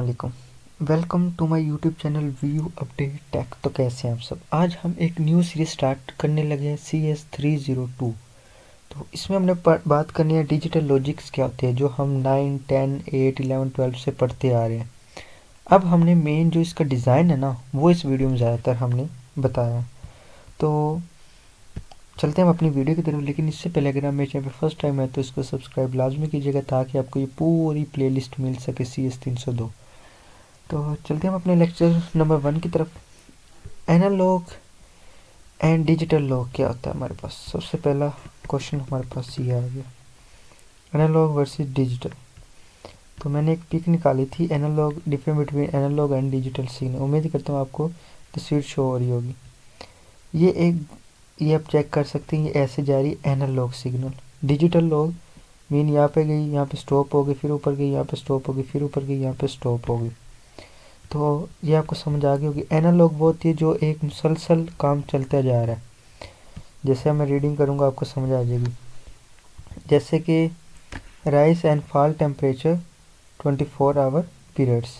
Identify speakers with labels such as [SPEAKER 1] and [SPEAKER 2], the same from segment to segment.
[SPEAKER 1] वालेकुम। Welcome to my YouTube channel view update tech. तो कैसे हैं आप सब। आज हम एक न्यू सीरीज स्टार्ट करने लगे हैं CS302। तो इसमें हमने बात करनी है डिजिटल लॉजिक्स क्या होते हैं, जो हम 9, 10, 8, 11, 12 से पढ़ते आ रहे हैं। अब हमने मेन जो इसका डिज़ाइन है ना, वो इस वीडियो में ज़्यादातर हमने बताया। तो चलते हैं हम अपनी वीडियो की तरफ, लेकिन इससे पहले अगर आप मेरे चैनल पर फर्स्ट टाइम है तो इसको सब्सक्राइब लाजमी कीजिएगा, ताकि आपको ये पूरी प्लेलिस्ट मिल सके CS302। तो चलते हैं हम अपने लेक्चर नंबर 1 की तरफ। एनालॉग एंड डिजिटल लॉग क्या होता है हमारे पास। सबसे पहला क्वेश्चन हमारे पास ये आ गया, एनालॉग वर्सेस डिजिटल। तो मैंने एक पिक निकाली थी, analogue difference between analogue and digital signal. उम्मीद करता हूँ आपको तस्वीर शो हो रही होगी। ये आप चेक कर सकते हैं, ये ऐसे जा रही है analogue signal. Digital log mean यहाँ पे गई, यहाँ पे स्टॉप हो गई, फिर ऊपर गई, यहाँ पे स्टॉप हो गई, फिर ऊपर गई, यहाँ पे स्टॉप हो गई। तो ये आपको समझ आ गई होगी। एनालॉग वो होती है जो एक मुसलसल काम चलता जा रहा है। जैसे मैं रीडिंग करूँगा आपको समझ आ जाएगी। जैसे कि rise and fall temperature 24 hour periods,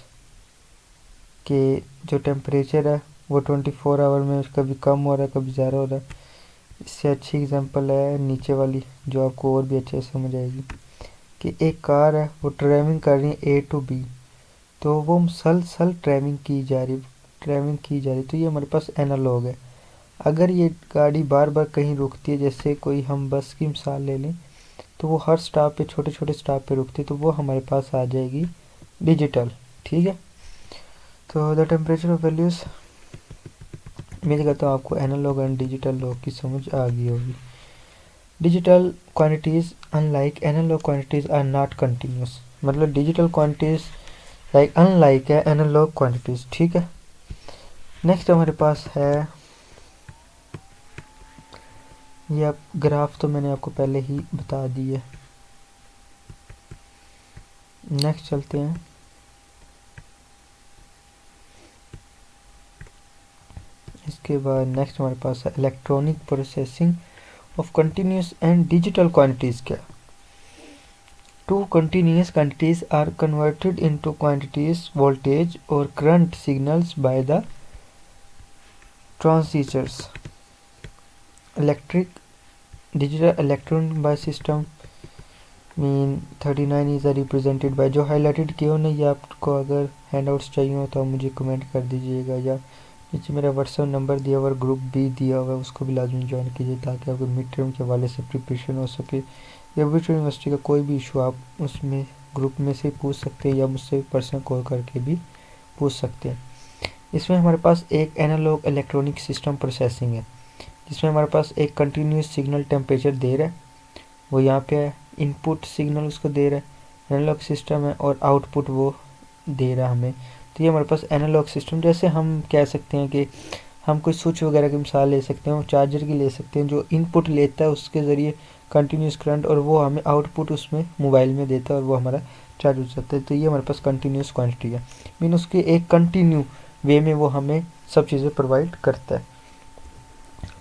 [SPEAKER 1] के जो टेम्परेचर है वो 24 आवर में कभी कम हो रहा है, कभी ज़्यादा हो रहा है। इससे अच्छी एग्जांपल है नीचे वाली, जो आपको और भी अच्छे से समझ आएगी। कि एक कार है, वो ट्रैवलिंग कर रही है A to B, तो वो मुसलसल ट्रैवलिंग की जा रही। तो ये हमारे पास एनालॉग है। अगर ये गाड़ी बार बार कहीं रुकती है, जैसे कोई हम बस की मिसाल ले लें, तो वो हर स्टॉप पे, छोटे छोटे स्टॉप पे रुकती है, तो वो हमारे पास आ जाएगी डिजिटल। ठीक है। तो द टेम्परेचर ऑफ वैल्यूज़, उम्मीद करता हूँ आपको एनालॉग एंड डिजिटल लॉग की समझ आ गई होगी। Digital quantities unlike analogue quantities are not continuous. मतलब डिजिटल क्वांटिटीज़ अनलाइक है एनालॉग क्वांटिटीज़। ठीक है। नेक्स्ट हमारे पास है, ये आप ग्राफ तो मैंने आपको पहले ही बता दी है। नेक्स्ट चलते हैं। इसके बाद नेक्स्ट हमारे पास है electronic processing of continuous and digital quantities. क्या, two continuous quantities are converted into quantities voltage और current signals by the transducers. Electric digital electronic by system mean 39 is represented by, जो हाईलाइटेड किया हो ना, ये आपको अगर हैंडआउट्स चाहिए हो तो आप मुझे कमेंट कर दीजिएगा, या नीचे मेरा व्हाट्सएप नंबर दिया हुआ, ग्रुप भी दिया हुआ है, उसको भी लाजमी ज्वाइन कीजिए, ताकि आपको मिड टर्म के हवाले से प्रिपरेशन हो सके, या विक्टोरिया यूनिवर्सिटी का कोई भी इशू आप उसमें ग्रुप में से पूछ सकते हैं, या मुझसे पर्सनल कॉल करके भी पूछ सकते हैं। इसमें हमारे पास एक एनालॉग इलेक्ट्रॉनिक सिस्टम प्रोसेसिंग है, जिसमें हमारे पास एक कंटिन्यूस सिग्नल टेम्परेचर दे रहा है, वो यहाँ पे है। इनपुट सिग्नल उसको दे रहा है, एनालॉग सिस्टम है, और आउटपुट वो दे रहा है हमें। तो ये हमारे पास एनालॉग सिस्टम, जैसे हम कह सकते हैं कि हम कोई स्विच वगैरह की मिसाल ले सकते हैं, और चार्जर की ले सकते हैं, जो इनपुट लेता है उसके ज़रिए कंटिन्यूस करंट, और वो हमें आउटपुट उसमें मोबाइल में देता है, और वो हमारा चार्ज हो जाता है। तो ये हमारे पास कंटिन्यूस क्वांटिटी है, मीन उसके एक कंटिन्यू वे में वो हमें सब चीज़ें प्रोवाइड करता है।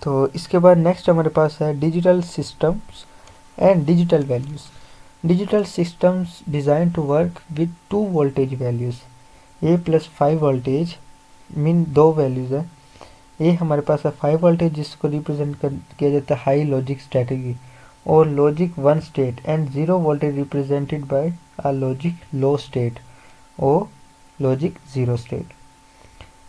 [SPEAKER 1] तो इसके बाद नेक्स्ट हमारे पास है digital systems and digital values. Digital systems design to work with 2 voltage values, A+5 voltage, mean 2 values है। ये हमारे पास है 5 वोल्टेज, जिसको रिप्रेजेंट किया जाता है हाई लॉजिक स्ट्रेटजी और logic 1 state, and 0 voltage represented by a logic low state और logic 0 state.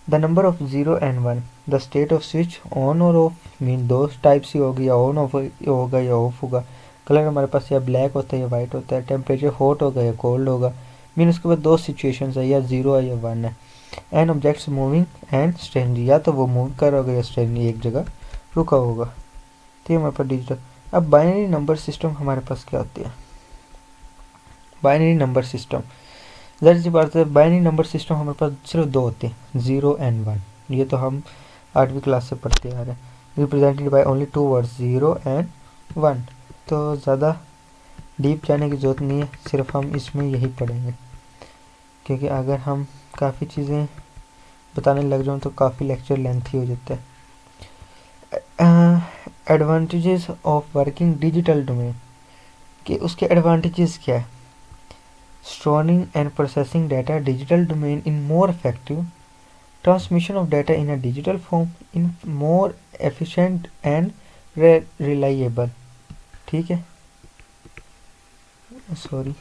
[SPEAKER 1] The number of 0 and 1, the state of switch on और ऑफ, मीन दो टाइप्स ही होगी, या ऑन ऑफ होगा या ऑफ होगा। कलर हमारे पास या ब्लैक होता है या वाइट होता है। टेम्परेचर हॉट होगा या कोल्ड होगा, मीन उसके बाद 2 सिचुएशंस है, या 0 है या 1 है। And objects moving and standing, या तो वो मूव कर रहा होगा या स्टैंडिंग एक जगह रुका होगा। तो ये हमारे पास डिजिटल। अब बाइनरी नंबर सिस्टम हमारे पास क्या होती है। बाइनरी नंबर सिस्टम, जाहिर सी बात है, बाइनरी नंबर सिस्टम हमारे पास सिर्फ 2 होते हैं, 0 एंड 1। ये तो हम 8वीं क्लास से पढ़ते आ रहे हैं। Represented by only 2 words, 0 and 1। तो ज़्यादा डीप जाने की ज़रूरत नहीं है, सिर्फ हम इसमें यही पढ़ेंगे, क्योंकि अगर हम काफ़ी चीज़ें बताने लग जाऊँ तो काफ़ी लेक्चर लेंथी हो जाता है। Advantages of working digital domain, कि उसके एडवांटेजेस क्या है। storing and processing data, digital domain in more effective, transmission of data in a digital form in more efficient and reliable। ठीक है, सॉरी।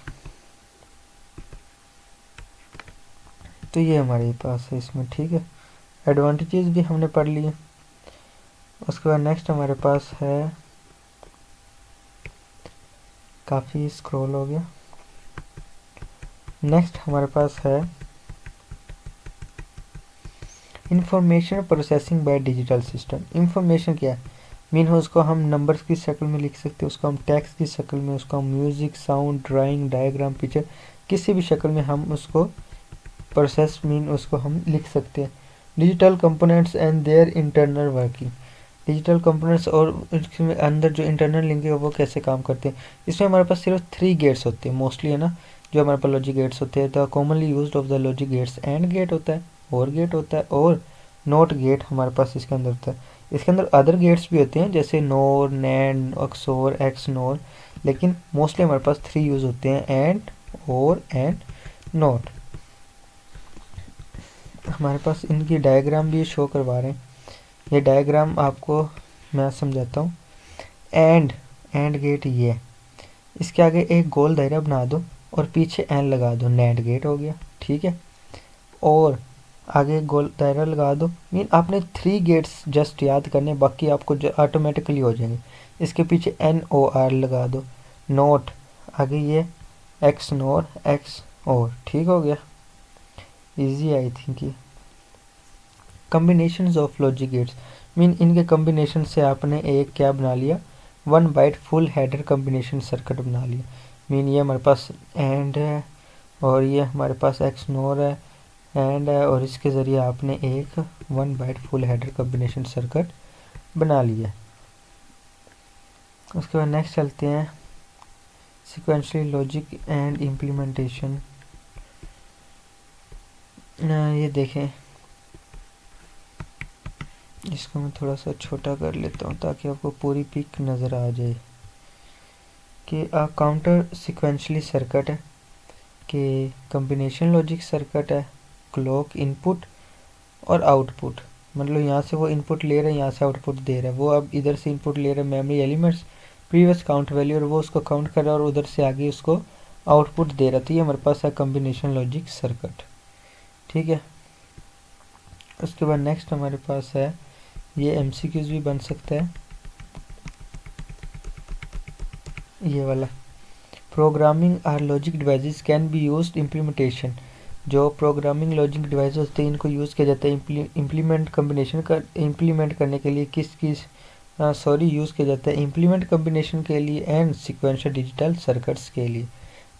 [SPEAKER 1] तो ये हमारे पास है इसमें। ठीक है, एडवांटेजेस भी हमने पढ़ लिए। उसके बाद नेक्स्ट हमारे पास है, काफ़ी स्क्रॉल हो गया, नेक्स्ट हमारे पास है information processing by digital system. Information क्या है, मीन उसको हम नंबर्स की शक्ल में लिख सकते हैं, उसको हम टेक्स्ट की शक्ल में, उसको हम music, sound, drawing, diagram, picture, किसी भी शक्ल में हम उसको प्रोसेस मीन उसको हम लिख सकते हैं। Digital components and their internal working. Digital components और इसमें अंदर जो इंटरनल लिंक है वो कैसे काम करते हैं। इसमें हमारे पास सिर्फ 3 गेट्स होते हैं मोस्टली, है ना, जो हमारे पास लॉजिक गेट्स होते हैं। The commonly used of the logic gates and gate होता है, और गेट होता है, और नोट गेट हमारे पास इसके अंदर होता है। इसके अंदर अदर गेट्स भी होते हैं जैसे नोर, नैंड, अक्सोर, एक्स नोर, लेकिन मोस्टली हमारे पास 3 यूज होते हैं, एंड, और, एंड, नोट। हमारे पास इनकी डायग्राम भी शो करवा रहे हैं। ये डायग्राम आपको मैं समझाता हूँ। एंड गेट ये है, इसके आगे एक गोल दायरा बना दो और पीछे एन लगा दो, नैंड गेट हो गया। ठीक है, और आगे एक गोल दायरा लगा दो। मीन आपने 3 गेट्स जस्ट याद करने, बाकी आपको ऑटोमेटिकली हो जाएंगे। इसके पीछे NOR लगा दो, नोट, आगे ये एक्स नोर, एक्स और। ठीक हो गया, इजी आई थिंक ये। Combinations of logic gates, mean इनके कम्बिनेशन से आपने एक क्या बना लिया, 1 byte full adder combination circuit बना लिया। मीन ये हमारे पास एंड है, और ये हमारे पास एक्स नोर है, एंड है, और इसके ज़रिए आपने एक 1 byte full adder combination circuit बना लिया। उसके बाद नेक्स्ट चलते हैं, सिक्वेंशियल लॉजिक एंड इम्प्लीमेंटेशन। ये देखें, इसको मैं थोड़ा सा छोटा कर लेता हूँ ताकि आपको पूरी पिक नज़र आ जाए कि काउंटर सिक्वेंशली सर्किट है, कि कम्बिनेशन लॉजिक सर्किट है, क्लॉक इनपुट और आउटपुट। मतलब यहाँ से वो इनपुट ले रहा है, यहाँ से आउटपुट दे रहा है। वो अब इधर से इनपुट ले रहा है memory elements, previous count value, और वो उसको काउंट कर रहा है और उधर से आगे उसको आउटपुट दे रहा था। ये हमारे पास है कम्बिनेशन लॉजिक सर्किट। ठीक है, उसके बाद नेक्स्ट हमारे पास है, ये MCQs भी बन सकता है, ये वाला, programming or logic devices can be used implementation. जो प्रोग्रामिंग लॉजिक डिवाइस होते हैं इनको यूज़ किया जाता है इम्प्लीमेंट कम्बिनेशन का, इम्प्लीमेंट करने के लिए यूज़ किया जाता है इम्प्लीमेंट कम्बिनेशन के लिए एंड सिक्वेंशियल डिजिटल सर्किट्स के लिए।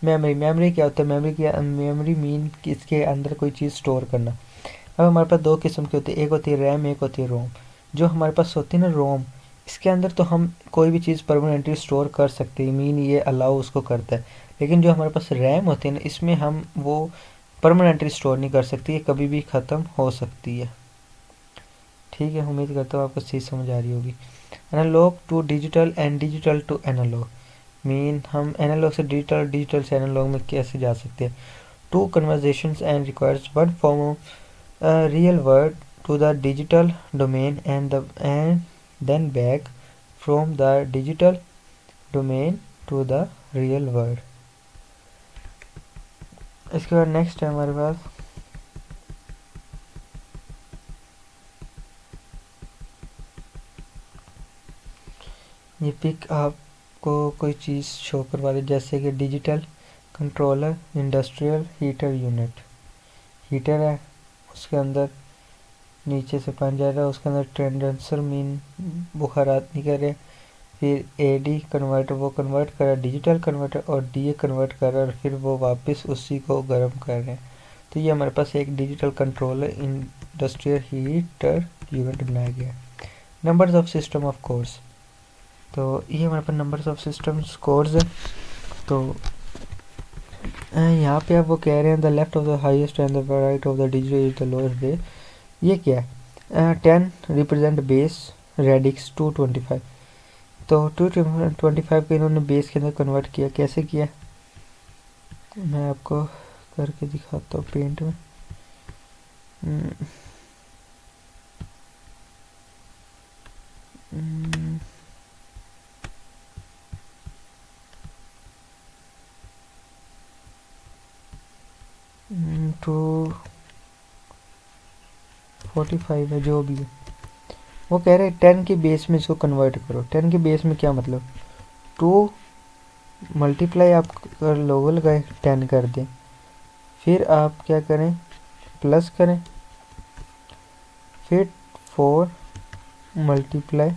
[SPEAKER 1] मेमोरी क्या होता है, मेमोरी मीन कि इसके अंदर कोई चीज़ स्टोर करना। अब हमारे पास 2 किस्म की होती है, एक होती है रैम, एक होती है रोम। जो हमारे पास होती है ना रोम, इसके अंदर तो हम कोई भी चीज़ परमानेंटली स्टोर कर सकते हैं, मीन ये अलाउ उसको करता है। लेकिन जो हमारे पास रैम होती है ना, इसमें हम वो परमानेंटली स्टोर नहीं कर सकती, ये कभी भी ख़त्म हो सकती है। ठीक है, उम्मीद करता हूँ आपको सही समझ आ रही होगी। Analogue to digital and digital to analogue, mean हम एनालॉग से डिजिटल, डिजिटल से एनालॉग में कैसे जा सकते हैं। 2 conversations and requires one form of real word to the digital domain and then back from the digital domain to the real world। इसके बाद नेक्स्ट है हमारे पास, ये पिक आपको कोई चीज़ शो करवा दे, जैसे कि digital controller industrial heater unit. Heater है, उसके अंदर नीचे से पानी जा रहा है, उसके अंदर कंडेंसर मीन बुखारात नहीं कर रहे, फिर AD कन्वर्टर वो कन्वर्ट कर रहा है डिजिटल कन्वर्टर, और DA कन्वर्ट कर रहा है, और फिर वो वापस उसी को गर्म कर रहे हैं। तो ये हमारे पास एक digital controller industrial heater unit बनाया गया है। Numbers of system of course, तो ये हमारे पास नंबर्स ऑफ सिस्टम्स कोर्स है। तो यहाँ पे आप वो कह रहे हैं the left of the highest and the right of the digital is the lowest base. ये क्या है, 10 रिप्रेजेंट बेस, रेडिक्स 225। तो 225 को इन्होंने बेस के अंदर कन्वर्ट किया, कैसे किया, मैं आपको करके दिखाता हूँ पेंट में। 245 है जो भी है। वो कह रहे हैं 10 के बेस में इसको कन्वर्ट करो। 10 के बेस में क्या मतलब, 2 मल्टीप्लाई आप कर लोगो लगाए 10 कर दें, फिर आप क्या करें प्लस करें, फिर 4 मल्टीप्लाई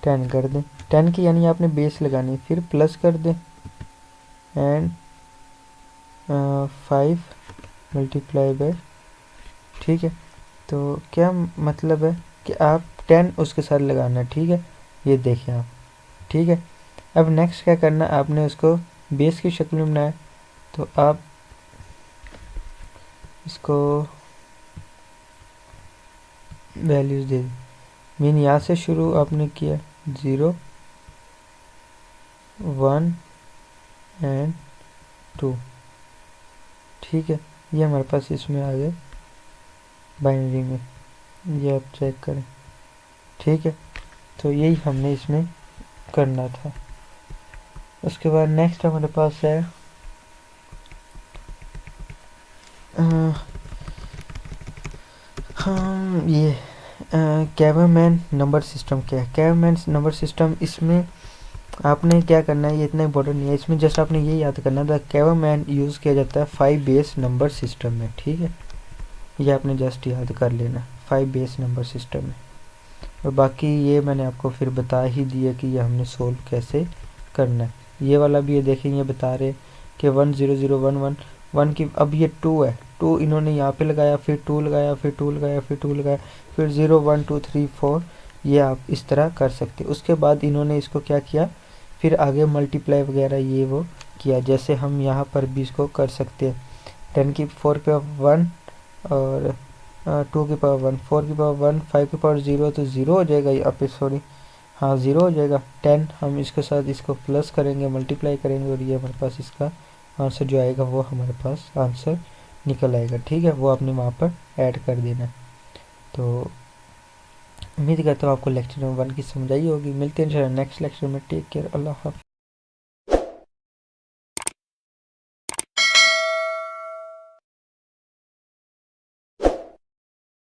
[SPEAKER 1] 10 कर दें। 10 की यानी आपने बेस लगानी, फिर प्लस कर दें एंड 5 मल्टीप्लाई बाय, ठीक है। तो क्या मतलब है कि आप 10 उसके साथ लगाना है, ठीक है। ये देखें आप, ठीक है। अब नेक्स्ट क्या करना, आपने उसको बेस की शक्ल में बनाया, तो आप इसको वैल्यूज़ दे दें। मीन यहाँ से शुरू आपने किया 0 1 एंड 2, ठीक है। ये हमारे पास इसमें आ गए बाइनरी में, ये आप चेक करें, ठीक है। तो यही हमने इसमें करना था। उसके बाद नेक्स्ट हमारे पास है हम ये कैवरमैन नंबर सिस्टम। क्या है कैवरमैन नंबर सिस्टम, इसमें आपने क्या करना है, ये इतना इंपॉर्टेंट नहीं है, इसमें जस्ट आपने ये याद करना था कैवरमैन यूज़ किया जाता है 5 बेस नंबर सिस्टम में, ठीक है। ये आपने जस्ट याद कर लेना 5 बेस नंबर सिस्टम में। और बाकी ये मैंने आपको फिर बता ही दिया कि ये हमने सोल्व कैसे करना है। ये वाला भी ये देखें, ये बता रहे कि 1 0 0 1 1 1 की, अब ये 2 है, 2 इन्होंने यहाँ पे लगाया, फिर 2 लगाया, फिर 2 लगाया, फिर 2 लगाया, फिर 0 1 2 3 4, ये आप इस तरह कर सकते। उसके बाद इन्होंने इसको क्या किया, फिर आगे मल्टीप्लाई वगैरह ये वो किया, जैसे हम यहाँ पर भी इसको कर सकते हैं। 10 की 4 पे 1 और 2 की पावर 1, 4 की पावर 1, 5 की पावर 0, तो 0 हो जाएगा ये पे सॉरी, हाँ 0 हो जाएगा। 10 हम इसके साथ इसको प्लस करेंगे, मल्टीप्लाई करेंगे, और ये हमारे पास इसका आंसर जो आएगा वो हमारे पास आंसर निकल आएगा, ठीक है। वो आपने वहाँ पर ऐड कर देना है। तो उम्मीद करता हूँ आपको लेक्चर नंबर 1 की समझ आई होगी। मिलते हैं नेक्स्ट लेक्चर में। टेक केयर, अल्लाह हाफ़िज़।